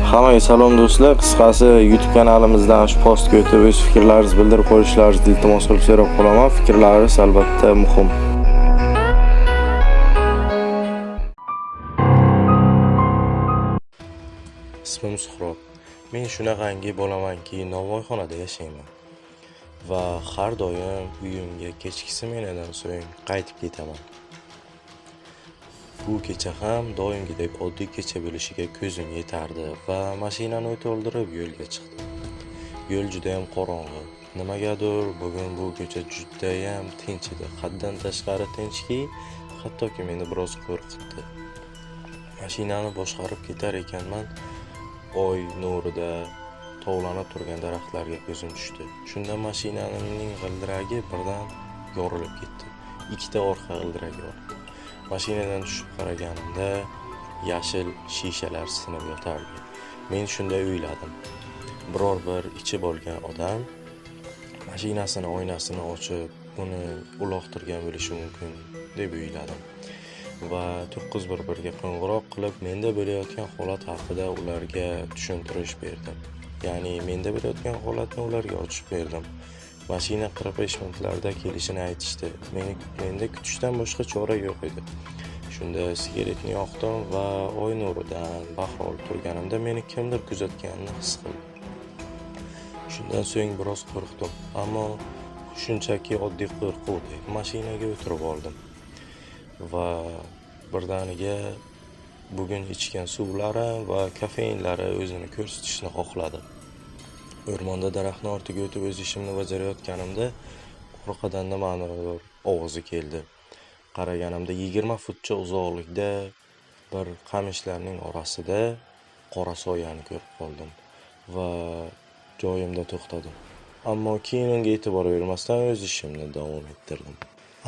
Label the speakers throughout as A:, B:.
A: Hammaga salom do'stlar. Qisqasi YouTube kanalimizdan shu postga o'tib o'z fikrlaringizni bildirib qo'yishlaringizni iltimos qilib so'rab qolaman. Fikrlaringiz albatta muhim. Ismim Suhrob. Men shunaqangi bo'lamanki, Navoiyxonada yashayman. Va har doim uyimga kechki smenadan so'ng qaytib ketaman. Bu kecha ham doimgidek oddiy kecha bo'lishiga ko'zim yetardi va mashinani to'ldirib yo'lga chiqdim. Yo'l juda ham qorong'i. Nimagadir bugun bu kecha juda ham tinch edi. Haddan tashqari tinchki, hattoki meni biroz qo'rqitdi. Mashinani boshqarib ketar ekanman, oy nurida tovlanib turgan daraxtlarga ko'zim tushdi. Shunda mashinaning g'ildiragi birdan yorilib ketdi. Ikkita orqa g'ildiragi bor. Mashinadan tushib qaraganimda yashil shishalar sinib yotardi. Men shunday o'yladim. Biror bir ichib olgan odam mashinasini oynasini ochib, uni uloqtirgan bo'lishi mumkin deb o'yladim. Va 911 ga qo'ng'iroq qilib, menda bo'layotgan holat haqida ularga tushuntirish berdim. Ya'ni menda bo'layotgan holatni ularga ochib berdim. Mashina 45 minutlarda kelishini aytishdi. Menda kutishdan boshqa chora yo'q edi. Shunda sigaretni yoqdim va oy nuridan bahra olib turganimda meni kimdir kuzatganini his qildim. Shundan so'ng biroz qo'rqdim, ammo shunchaki oddiy qo'rquvdek mashinaga o'tirib oldim. Va birdaniga bugun ichgan suvlari va kofeinlari o'zini ko'rsatishni xohladi. O'rmonda daraxtning ortiga o'tib o'z ishimni bajarayotganimda orqadan nimanidir ovozi keldi. Qaraganimda 20 futcha uzoqlikda bir qamishlarning orasida qora soyani ko'rib qoldim va joyimda to'xtadim. Ammo keyin unga e'tibor bermasdan o'z ishimni davom ettirdim.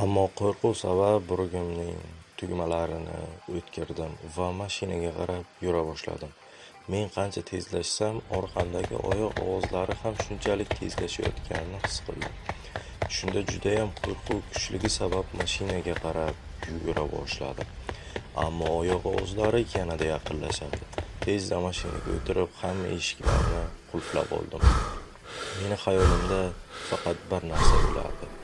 A: Ammo qo'rquv sabab burgimning tugmalarini o'tkirdim va mashinaga qarab yura boshladim. Men qancha tezlashsam, orqamdagi oyoq ovozlari ham shunchalik tezlashayotganini his qildim. Shunda juda ham qo'rquv kuchligi sabab mashinaga qarab yura boshladim. Ammo oyoq ovozlari yanada yaqinlashardi. Tezda mashinaga o'tirib, hamma eshiklarni qulflab oldim. Meni xayolimda faqat bir narsa bo'lardi.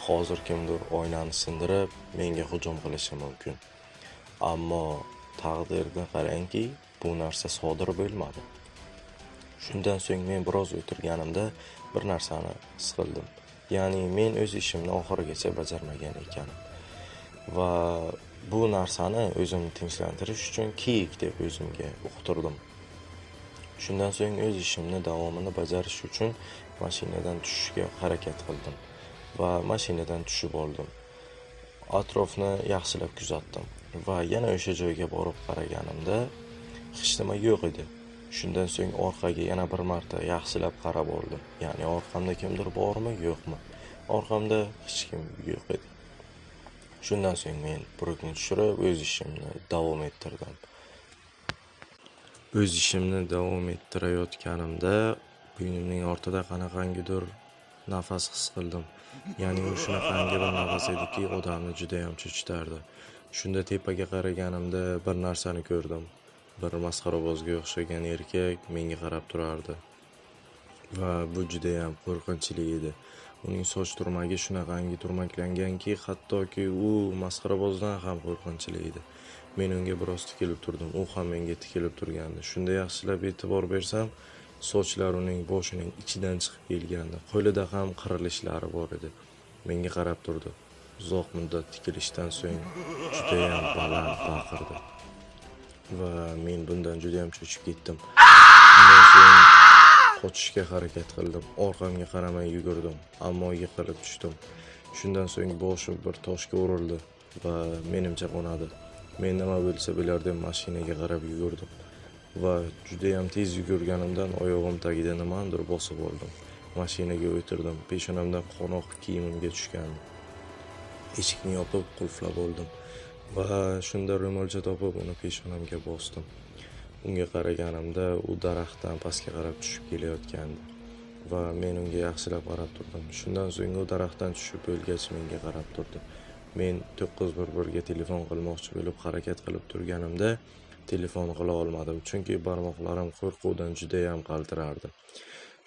A: Hozir kimdir oynani sindirib, menga hujum qilishi mumkin. Ammo taqdirga qarangki, bu narsa sodir bo'lmadi. Shundan so'ng men biroz o'tirganimda bir narsani his qildim. Ya'ni men o'z ishimni oxirigacha bajarmagan ekanman. Va bu narsani o'zimni tinchlantirish uchun kiyik deb o'zimga uqtirdim. Shundan so'ng o'z ishimni davomini bajarish uchun mashinadan tushishga harakat qildim va mashinadan tushib oldim. Atrofni yaxshilab kuzatdim va yana o'sha joyga borib qaraganimda hech nima yo'q edi. Shundan so'ng orqaga yana bir marta yaxshilab qarab oldim. Ya'ni orqamda kimdir bormi, yo'qmi? Orqamda hech kim yo'q edi. Shundan so'ng men burukni tushirib o'z ishimni davom ettirdim. O'z ishimni davom ettirayotganimda bo'ynimning ortida qanaqangidir nafas his qildim. Ya'ni u shunaqangi bir nafas ediki, odamni juda ham cho'chitardi. Shunda tepaga qaraganimda bir narsani ko'rdim. Bir masxarabozga o'xshagan erkak menga qarab turardi. Va bu juda ham qo'rqinchli edi. Uning soch turmagi shunaqangi turmaklanganki, hattoki u masxarabozdan ham qo'rqinchli edi. Men unga biroz tikilib turdim, u ham menga tikilib turgandi. Shunda yaxshilab e'tibor bersam, sochlari uning boshining ichidan chiqib kelgandi. Qo'lida ham qirilishlari bor edi. Menga qarab turdi. Uzoq muddat tikilishdan so'ng juda ham baland baqirdi. Va men bundan juda ham cho'chib ketdim. Shundan so'ng qochishga harakat qildim. Orqamga qaramay yugurdim, ammo yiqilib tushdim. Shundan so'ng boshim bir toshga urildi va menimcha qonadi. Men nima bo'lsa bo'lar deb mashinaga qarab yugurdim va juda ham tez yugurganimdan oyog'im tagida nimadir bosib oldim. Mashinaga o'tirdim. Peshonamdan qon oqib kiyimimga tushgandi. Eshikni yopib qulflab oldim va shunda ro'molcha topib uni peshonamga bosdim. Unga qaraganimda u daraxtdan pastga qarab tushib kelayotgandi va men unga yaxshilab qarab turdim. Shundan so'ng u daraxtdan tushib bo'lgach menga qarab turdi. Men 911 ga telefon qilmoqchi bo'lib harakat qilib turganimda telefon qila olmadim, chunki barmoqlarim qo'rquvdan juda ham qaltirardi.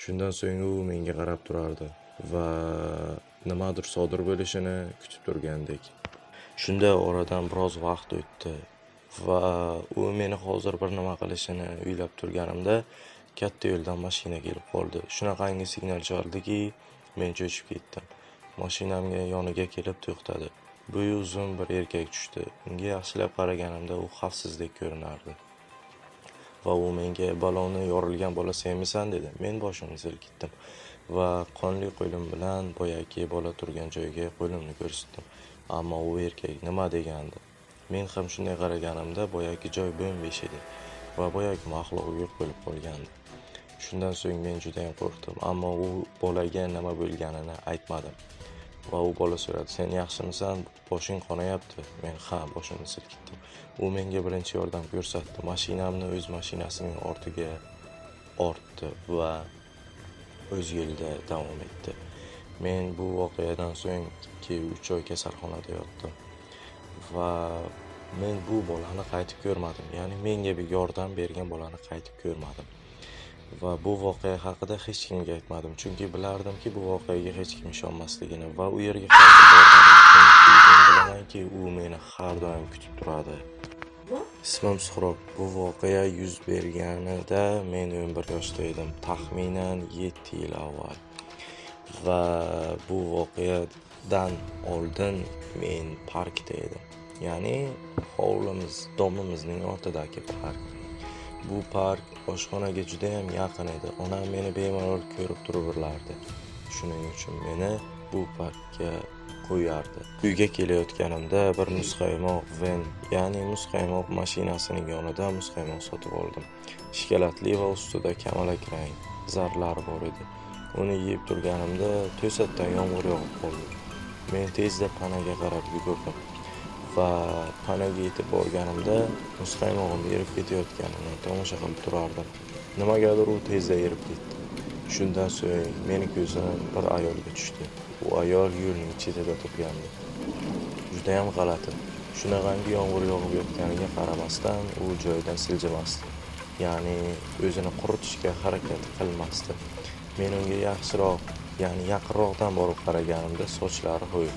A: Shundan so'ng u menga qarab turardi va nimadir sodir bo'lishini kutib turgandek. Shunda oradan biroz vaqt o'tdi va u meni hozir bir nima qilishini o'ylab turganimda katta yo'ldan mashina kelib qoldi. Shunaqangi signal chaldiki, men cho'chib ketdim. Mashinamga yoniga kelib to'xtadi. Bo'yi uzun bir erkak tushdi. Unga yaxshilab qaraganimda u xavfsizdek ko'rinardi. Va u menga "Baloni yorilgan bola senmisan?" dedi. Men boshimni silkitdim va qonli qo'lim bilan boyagi bola turgan joyga qo'limni ko'rsatdim. Ammo u erkak nima degandi? Men ham shunday qaraganimda boyagi joy bo'm-bo'sh edi va boyagi maxluq yo'q bo'lib qolgandi. Shundan so'ng men juda ham qo'rqdim, ammo u bolaga nima bo'lganini aytmadim. Va u bola so'radi: "Sen yaxshimisan? Boshing qonayapti." Men "Ha", boshimni silkitdim. U menga birinchi yordam ko'rsatdi. Mashinamni o'z mashinasining ortiga ortdi va o'z yo'lida davom etdi. Men bu voqeadan so'ng 2-3 oy kasalxonada yotdim va men bu bolani qaytib ko'rmadim. Ya'ni menga bir yordam bergan bolani qaytib ko'rmadim. Va bu voqea haqida hech kimga aytmadim, chunki bilardimki bu voqeaga hech kim ishonmasligini va u yerga qaytib bormadim, chunki men bilamanki u meni har doim kutib turadi. Ismim Suhrob. Bu voqea yuz berganida men 11 yoshda edim, taxminan 7 yil avval. Va bu voqeadan oldin men parkda edim. Ya'ni hovlimiz, domimizning ortidagi park. Bu park oshxonaga juda ham yaqin edi. Onam meni bemalol ko'rib turaverardi. Shuning uchun meni bu parkka qo'yardi. Uyga kelayotganimda bir muzqaymoq van, ya'ni muzqaymoq mashinasining yonida muzqaymoq sotib oldim. Shikolatli va ustida kamalak rang zarlar bor edi. Uni yeb turganimda to'satdan yomg'ir yog'ib qoldi. Men tezda panaga qarab yugurdim va panaga yetib borganimda muzqaymog'im erib ketayotganini tomosha qilib turardim. Nimagadir u tezda erib ketdi. Shundan so'ng meni ko'zim bir ayolga tushdi. U ayol yo'lning chetida turgandi. Juda ham g'alati. Shunaqangi yomg'ir yog'ib yotganiga qaramasdan u joyidan siljimasdi. Ya'ni o'zini quritishga harakat qilmasdi. Men unga yaxshiroq, ya'ni yaqinroqdan borib qaraganimda sochlari ho'l,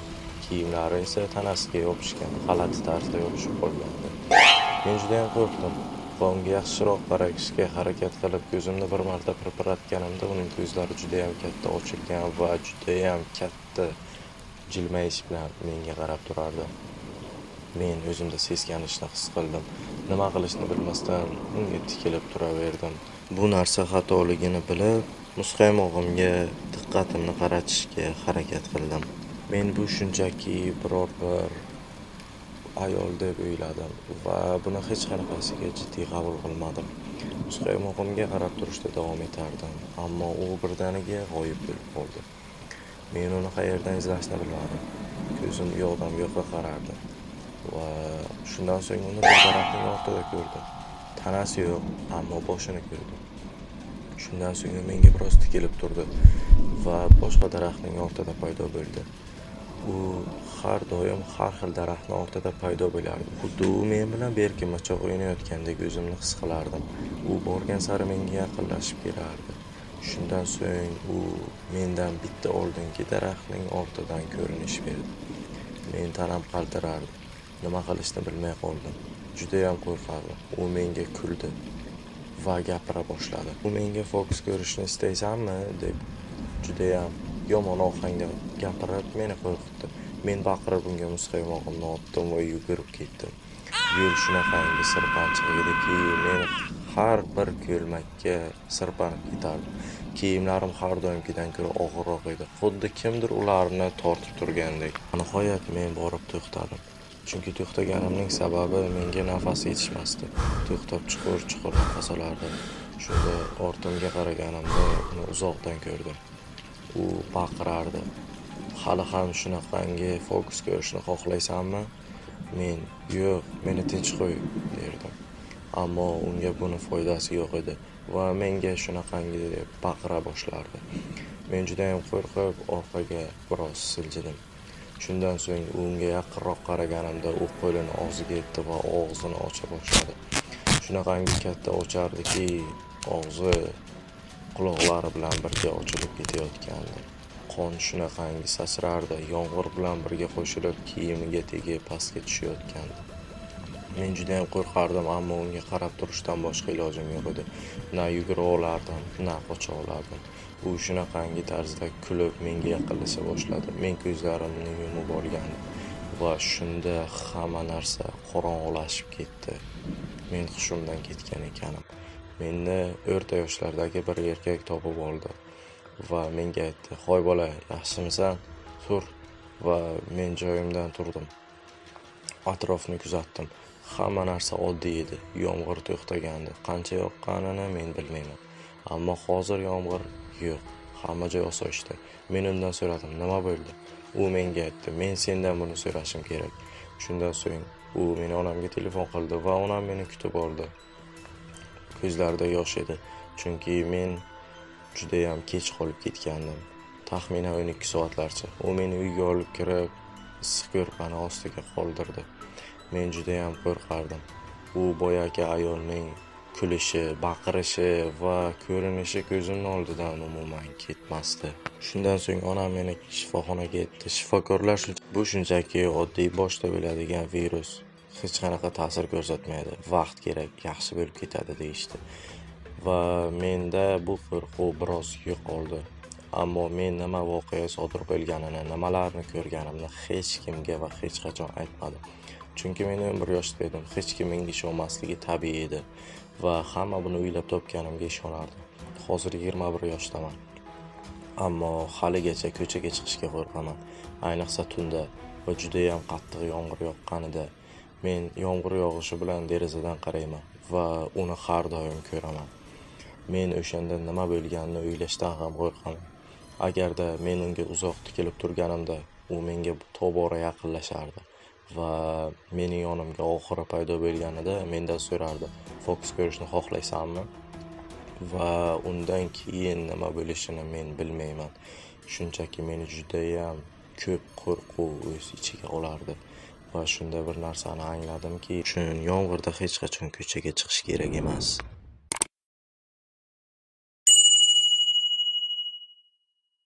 A: kiyimlari esa tanasiga yopishgan, g'alati tarzda yopishib qolgandi. Men juda ham qo'rqdim va unga yaxshiroq qarashga harakat qilib ko'zimni bir marta pirpiratganimda uning ko'zlari juda ham katta ochilgan va juda ham katta jilmayish bilan menga qarab turardi. Men o'zimda seskanishni his qildim. Nima qilishni bilmasdan unga tikilib turaverdim. Bu narsa xatoligini bilib, muzqaymog'imga diqqatimni qaratishga harakat qildim. Men bu shunchaki biror bir ayol deb o'yladim va buni hech qanaqasiga jiddiy qabul qilmadim. Muzqaymog'imga qarab turishda davom etardim, ammo u birdaniga g'oyib bo'lib qoldi. Men uni qayerdan izlashni bilmadim. Ko'zim u yoqdan bu yoqqa qarardi va shundan so'ng uni bir daraxtning ortida ko'rdim. Tanasi yo'q, ammo boshini ko'rdim. Shundan so'ng u menga biroz tikilib turdi va boshqa daraxtning ortida paydo bo'ldi. U har doim har xil daraxtning ortida paydo bo'lardi. Xuddi u men bilan berkinmachoq o'ynayotgandek o'zimni his qilardim. U borgan sari menga yaqinlashib kelardi. Shundan so'ng u mendan bitta oldingi daraxtning ortidan ko'rinish berdi. Men tanam qaltirardi. Nima qilishni bilmay qoldim. Juda ham qo'rqardim. U menga kuldi va gapira boshladi. U menga fokus ko'rishni istaysanmi deb juda ham yomon ohangda gapirib meni qo'rqitdi. Men baqirib unga muzqaymog'imni otdim va yugurib ketdim. Yo'l shunaqangi sirpanchiq ediki, men har bir ko'lmakka sirpanib ketardim. Kiyimlarim har doimgidan ko'ra og'irroq edi. Xuddi kimdir ularni tortib turgandek. Nihoyat men borib to'xtadim. Chunki to'xtaganimning sababi menga nafas yetishmasdi. To'xtab chuqur-chuqur nafas olardim. Shunda ortimga qaraganimda uni uzoqdan ko'rdim. U baqirardi. Hali ham shunaqangi fokus ko'rishni xohlaysanmi? Men yo'q, meni tinch qo'y derdim. Ammo unga buni foydasi yo'q edi va menga shunaqangi deb baqira boshlardi. Men juda ham qo'rqib orqaga biroz siljidim. Shundan so'ng unga yaqinroq qaraganimda u qo'lini og'ziga etdi va og'zini ocha boshladi. shunaqangi katta ochardiki, og'zi quloqlari bilan birga ochilib ketayotgandi. Qon shunaqangi sachrardi, yomg'ir bilan birga qo'shilib kiyimiga tegib pastga tushayotgandi. Men juda ham qo'rqardim, ammo unga qarab turishdan boshqa ilojim yo'q edi. Na yugura olardim, na qocha olardim. U shunaqangi tarzda kulib menga yaqinlasha boshladi. Men ko'zlarimni yumib olgandim va shunda hamma narsa qorong'ulashib ketdi. Men hushimdan ketgan ekanim. Meni o'rta yoshlardagi bir erkak topib oldi va menga aytdi: "Hoy bola, yaxshimisan? Tur." Va men joyimdan turdim. Atrofni kuzatdim. Hamma narsa oddiy edi. Yomg'ir to'xtagandi. Qancha yoqqanini men bilmayman. Ammo hozir yomg'ir yo'q. Hamma joy osoyishta. Men undan so'radim: "Nima bo'ldi?" U menga aytdi: "Men sendan buni so'rashim kerak." Shundan so'ng u meni onamga telefon qildi va onam meni kutib oldi. Ko'zlarida yosh edi, chunki men juda ham kech qolib ketgandim. Taxminan 12 soatlarcha. U meni uyga olib kirib, issiq ko'rpani ostiga qoldirdi. Men juda ham qo'rqardim. U boyagi ayolning kulishi, baqirishi va ko'rinishi ko'zimning oldidan umuman ketmasdi. Shundan so'ng onam meni shifoxonaga eltdi. Shifokorlar bu shunchaki oddiy boshda bo'ladigan virus. Hech qanaqa ta'sir ko'rsatmaydi. Vaqt kerak, yaxshi bo'lib ketadi deyishdi. Va menda bu qo'rquv biroz yo'qoldi. Ammo men nima voqea sodir bo'lganini, nimalarni ko'rganimni hech kimga va hech qachon aytmadim. Chunki men 11 yoshda edim. Hech kim menga ishonmasligi tabiiy edi va hamma buni o'ylab topganimga ishonardi. Hozir 21 yoshdaman. Ammo haligacha ko'chaga chiqishga qo'rqaman. Ayniqsa tunda va juda ham qattiq yomg'ir yoqqanida. Men yomg'ir yog'ishi bilan derazadan qarayman va uni har doim ko'raman. Men o'shanda nima bo'lganini o'ylashdan ham qo'rqaman. Agarda men unga uzoq tikilib turganimda, u menga tobora yaqinlashardi va mening yonimga oxiri paydo bo'lganida mendan so'rardi: "Fokus ko'rishni xohlaysanmi?" Va undan keyin nima bo'lishini men bilmayman. Shunchaki meni juda ham ko'p qo'rquv o'z ichiga olardi va shunda bir narsani angladimki, yomg'irda hech qachon ko'chaga chiqish kerak emas.